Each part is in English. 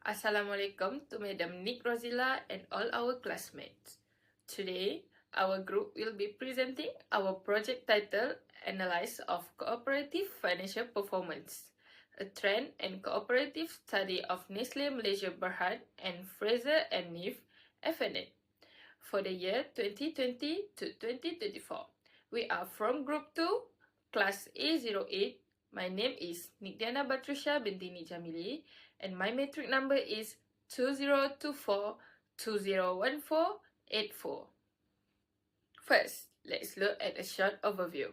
Assalamualaikum to Madam Nik Rozila and all our classmates. Today, our group will be presenting our project title Analysis of Cooperative Financial Performance, a trend and cooperative study of Nestle Malaysia Berhad and Fraser and Neave FNN for the year 2020 to 2024. We are from Group 2, Class A08. My name is Nik Diana Batrisyia Binti and my metric number is 2024-2014-84. First, let's look at a short overview.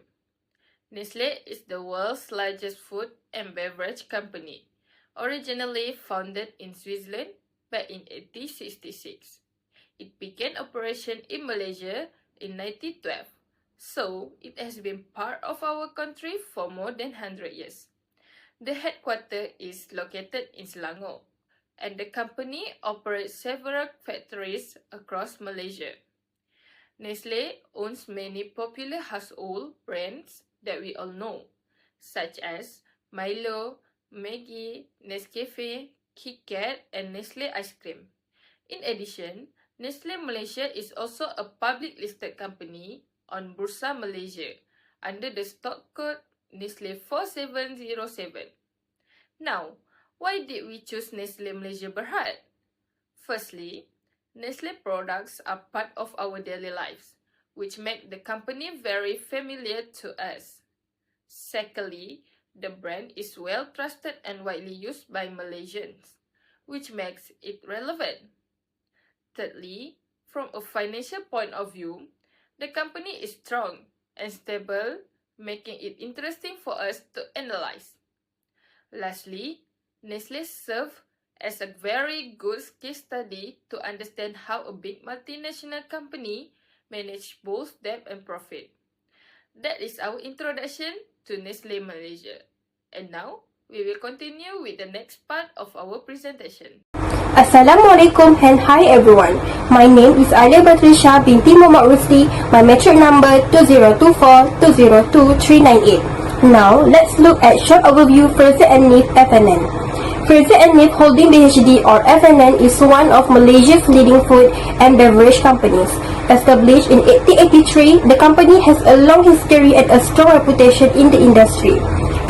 Nestle is the world's largest food and beverage company, originally founded in Switzerland back in 1866. It began operation in Malaysia in 1912, so it has been part of our country for more than 100 years. The headquarters is located in Selangor, and the company operates several factories across Malaysia. Nestle owns many popular household brands that we all know, such as Milo, Maggi, Nescafe, KitKat, and Nestle ice cream. In addition, Nestle Malaysia is also a public listed company on Bursa Malaysia under the stock code Nestle 4707. Now, why did we choose Nestle Malaysia Berhad? Firstly, Nestle products are part of our daily lives, which make the company very familiar to us. Secondly, the brand is well trusted and widely used by Malaysians, which makes it relevant. Thirdly, from a financial point of view, the company is strong and stable, making it interesting for us to analyze. Lastly, Nestle serves as a very good case study to understand how a big multinational company manages both debt and profit. That is our introduction to Nestle Malaysia. And now, we will continue with the next part of our presentation. Assalamualaikum and hi everyone. My name is Alyaa Batrisyia Binti Mohd. My metric number 2024-202398. Now, let's look at short overview Fraser and Neave FNN. Fraser and Neave Holding BHD or FNN is one of Malaysia's leading food and beverage companies. Established in 1883, the company has a long history and a strong reputation in the industry.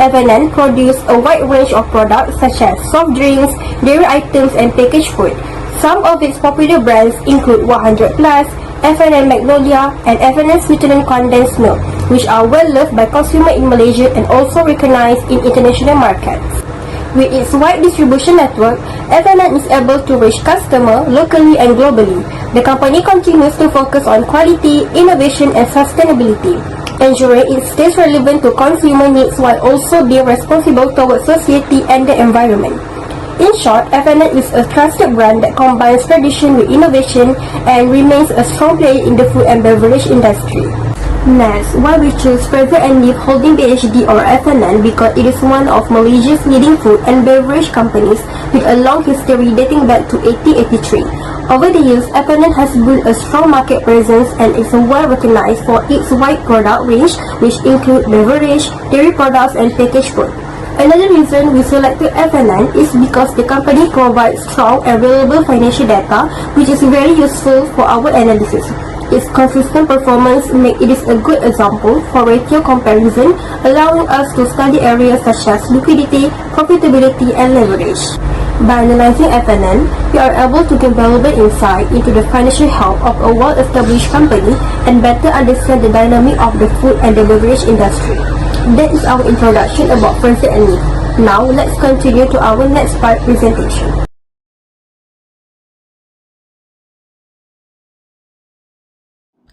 FNN produce a wide range of products such as soft drinks, dairy items, and packaged food. Some of its popular brands include 100 Plus, FNN Magnolia, and FNN Switzerland Condensed Milk, which are well loved by consumers in Malaysia and also recognized in international markets. With its wide distribution network, FNN is able to reach customers locally and globally. The company continues to focus on quality, innovation, and sustainability, ensuring it stays relevant to consumer needs while also being responsible towards society and the environment. In short, FNN is a trusted brand that combines tradition with innovation and remains a strong player in the food and beverage industry. Next, why we choose Fraser and Neave Holding BHD or FNN because it is one of Malaysia's leading food and beverage companies with a long history dating back to 1883. Over the years, FNN has built a strong market presence and is well recognized for its wide product range, which include beverage, dairy products, and packaged food. Another reason we selected FNN is because the company provides strong and reliable financial data, which is very useful for our analysis. Its consistent performance makes it a good example for ratio comparison, allowing us to study areas such as liquidity, profitability, and leverage. By analyzing FNN, we are able to gain valuable insight into the financial health of a well-established company and better understand the dynamic of the food and the beverage industry. That is our introduction about Fraser and Neave. Now, let's continue to our next part presentation.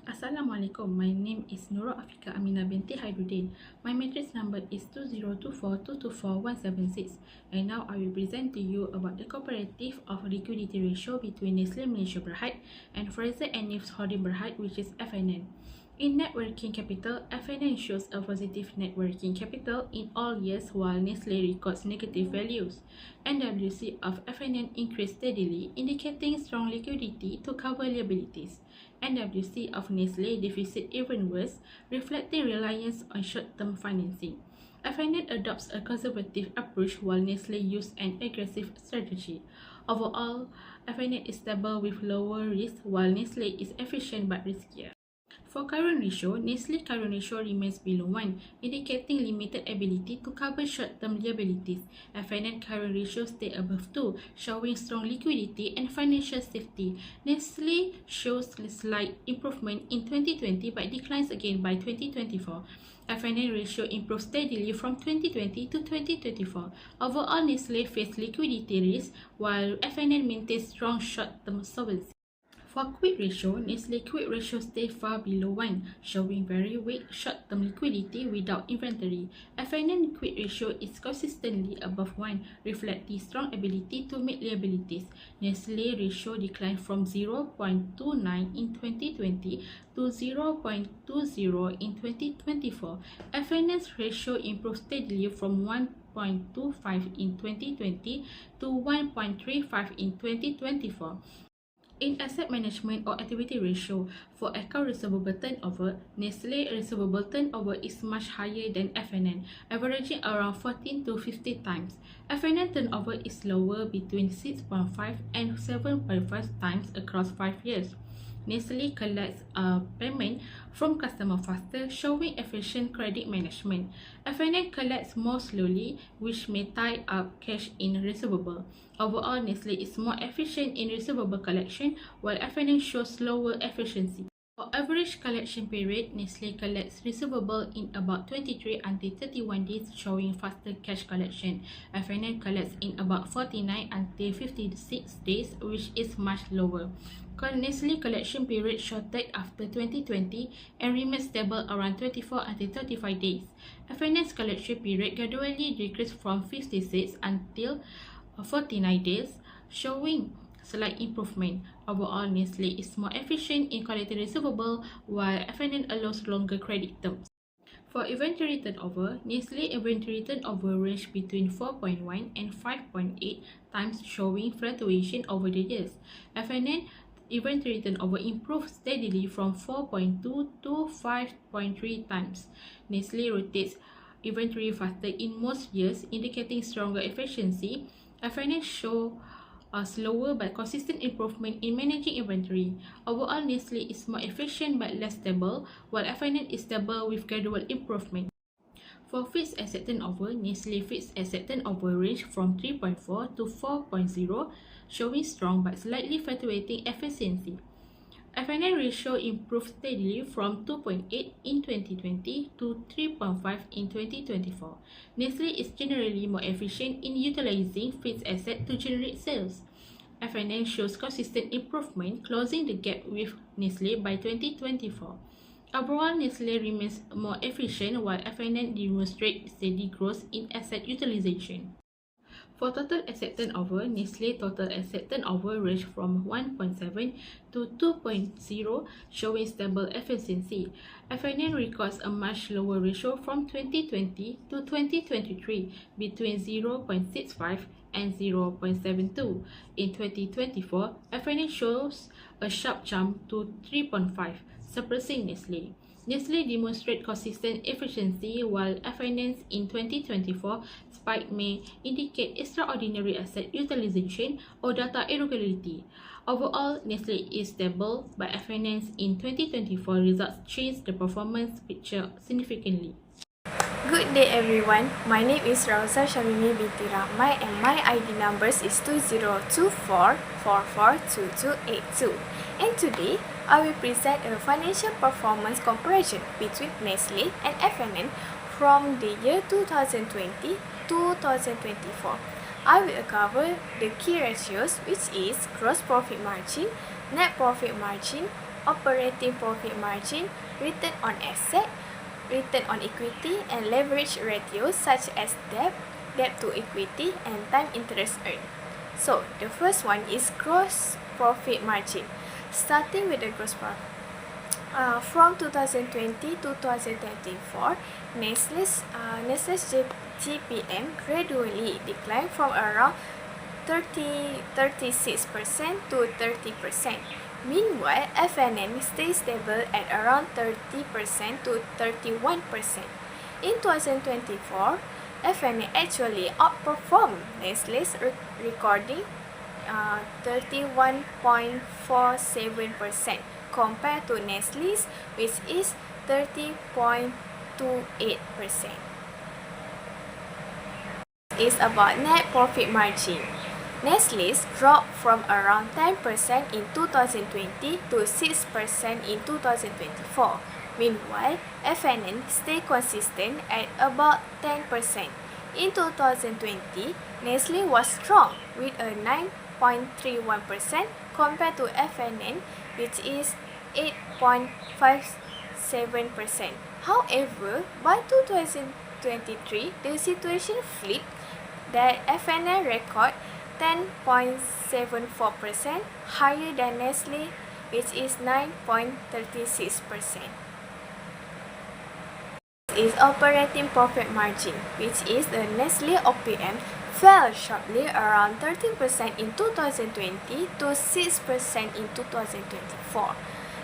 Assalamualaikum. My name is Nurul Afiqah Aminah Binti Hydruddin. My matrix number is 2024-224176. And now I will present to you about the comparative of liquidity ratio between Nestle Malaysia Berhad and Fraser and Neave Holding Berhad, which is FNN. In net working capital, FNN shows a positive net working capital in all years while Nestle records negative values. NWC of FNN increased steadily, indicating strong liquidity to cover liabilities. NWC of Nestle deficit even worse, reflecting reliance on short-term financing. FIN420 adopts a conservative approach while Nestle uses an aggressive strategy. Overall, FIN is stable with lower risk, while Nestle is efficient but riskier. For current ratio, Nestle current ratio remains below 1, indicating limited ability to cover short-term liabilities. FIN current ratio stay above 2, showing strong liquidity and financial safety. Nestle shows slight improvement in 2020 but declines again by 2024. FIN ratio improves steadily from 2020 to 2024. Overall, Nestle faced liquidity risk, while FIN maintains strong short-term solvency. For quick ratio, Nestle quick ratio stays far below 1, showing very weak short-term liquidity without inventory. FIN quick ratio is consistently above 1, reflecting strong ability to meet liabilities. Nestle ratio declined from 0.29 in 2020 to 0.20 in 2024. FIN's ratio improved steadily from 1.25 in 2020 to 1.35 in 2024. In asset management or activity ratio, for account receivable turnover, Nestle receivable turnover is much higher than FIN, averaging around 14 to 50 times. FIN turnover is lower between 6.5 and 7.5 times across 5 years. Nestle collects payment from customers faster, showing efficient credit management. FIN collects more slowly, which may tie up cash in receivable. Overall, Nestle is more efficient in receivable collection, while FIN shows slower efficiency. For average collection period, Nestle collects receivable in about 23 until 31 days, showing faster cash collection. FIN collects in about 49 until 56 days, which is much lower. Nestle collection period shortened after 2020 and remains stable around 24 until 35 days. FIN's collection period gradually decreased from 56 until 49 days, showing slight improvement. Overall, Nestle is more efficient in collecting receivable, while FIN allows longer credit terms. For inventory turnover, Nestle inventory turnover range between 4.1 and 5.8 times, showing fluctuation over the years. FIN inventory turnover improved steadily from 4.2 to 5.3 times. Nestle rotates inventory faster in most years, indicating stronger efficiency. FIN show a slower but consistent improvement in managing inventory. Overall, Nestle is more efficient but less stable, while FIN is stable with gradual improvement. For fixed asset turnover, Nestle fixed asset turnover range from 3.4 to 4.0, showing strong but slightly fluctuating efficiency. FIN ratio improved steadily from 2.8 in 2020 to 3.5 in 2024. Nestle is generally more efficient in utilizing fixed assets to generate sales. FIN shows consistent improvement, closing the gap with Nestle by 2024. Overall, Nestle remains more efficient, while FIN demonstrates steady growth in asset utilization. For total asset turnover, Nestle total asset turnover ranged from 1.7 to 2.0, showing stable efficiency. FIN records a much lower ratio from 2020 to 2023, between 0.65 and 0.72. In 2024, FIN shows a sharp jump to 3.5, surpassing Nestle. Nestle demonstrates consistent efficiency, while FIN's in 2024 spike may indicate extraordinary asset utilization or data irregularity. Overall, Nestle is stable, but FIN's in 2024 results change the performance picture significantly. Good day everyone, my name is Rawzah Syamimi Binti and my ID numbers is 2024442282. And today, I will present a financial performance comparison between Nestle and FIN from the year 2020 to 2024. I will cover the key ratios, which is gross profit margin, net profit margin, operating profit margin, return on asset, return on equity, and leverage ratios such as debt, debt to equity, and time interest earned. So, the first one is gross profit margin. Starting with the gross profit. From 2020 to 2024, Nestle's GPM gradually declined from around 36% to 30%. Meanwhile, FIN stays stable at around 30% to 31%. In 2024, FIN actually outperformed Nestle's, recording 31.47% compared to Nestle's, which is 30.28%. Is about net profit margin. Nestle's dropped from around 10% in 2020 to 6% in 2024. Meanwhile, FNN stayed consistent at about 10%. In 2020, Nestle was strong with a 9.31% compared to FNN, which is 8.57%. However, by 2023, the situation flipped that FNN record 10.74%, higher than Nestle, which is 9.36%. Is operating profit margin, which is the Nestle OPM, fell sharply around 13% in 2020 to 6% in 2024.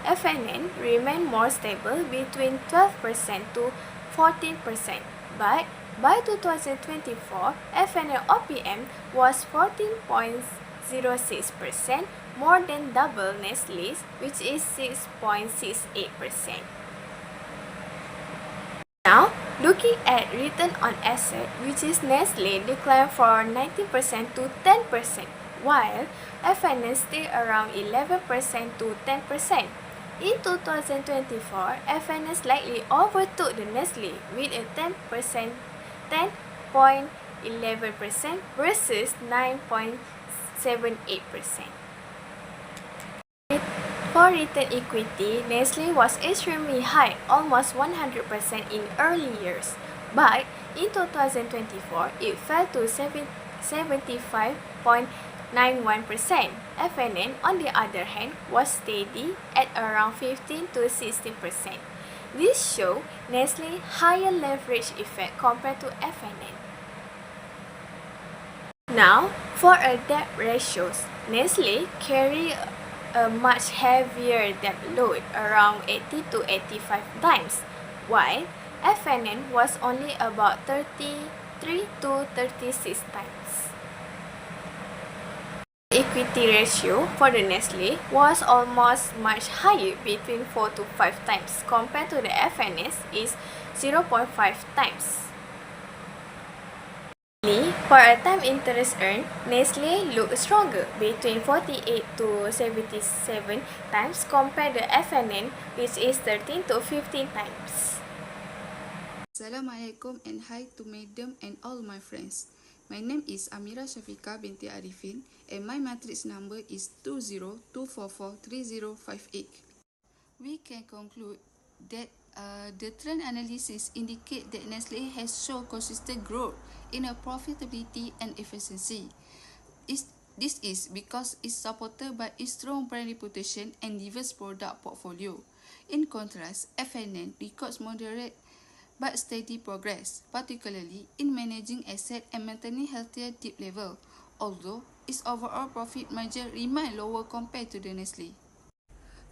FNN remained more stable between 12% to 14%, but by 2024, FNN OPM was 14.06%, more than double Nestle's, which is 6.68%. Now, looking at return on asset, which is Nestle declined from 19% to 10%, while FNN stayed around 11% to 10%. In 2024, FNN slightly overtook the Nestle with a 10.11% versus 9.78%. For return equity, Nestle was extremely high, almost 100% in early years. But in 2024, it fell to 75.91%. FNN, on the other hand, was steady at around 15 to 16%. This shows Nestle's higher leverage effect compared to FNN. Now, for a debt ratios, Nestle carry a much heavier debt load, around 80 to 85 times, while FNN was only about 33 to 36 times. Equity ratio for the Nestle was almost much higher, between 4 to 5 times, compared to the FNS is 0.5 times. For a time interest earned, Nestle looked stronger, between 48 to 77 times compared to FNN, which is 13 to 15 times. Assalamualaikum and hi to madam and all my friends. My name is Amyra Syafiqah Binti and my matrix number is 202443058. We can conclude that the trend analysis indicate that Nestle has shown consistent growth in her profitability and efficiency. This is because it's supported by its strong brand reputation and diverse product portfolio. In contrast, FNN records moderate but steady progress, particularly in managing assets and maintaining healthier debt level, although its overall profit margin remains lower compared to the Nestle.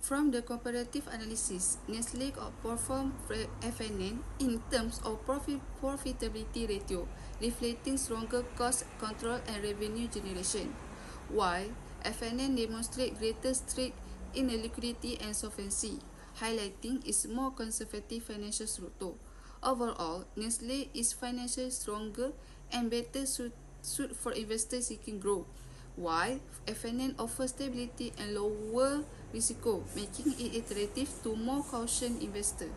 From the comparative analysis, Nestle outperformed FNN in terms of profitability ratio, reflecting stronger cost control and revenue generation, while FNN demonstrates greater strength in liquidity and solvency, highlighting its more conservative financial structure. Overall, Nestle is financially stronger and better suited for investors seeking growth, while FNN offers stability and lower risiko, making it attractive to more cautious investors.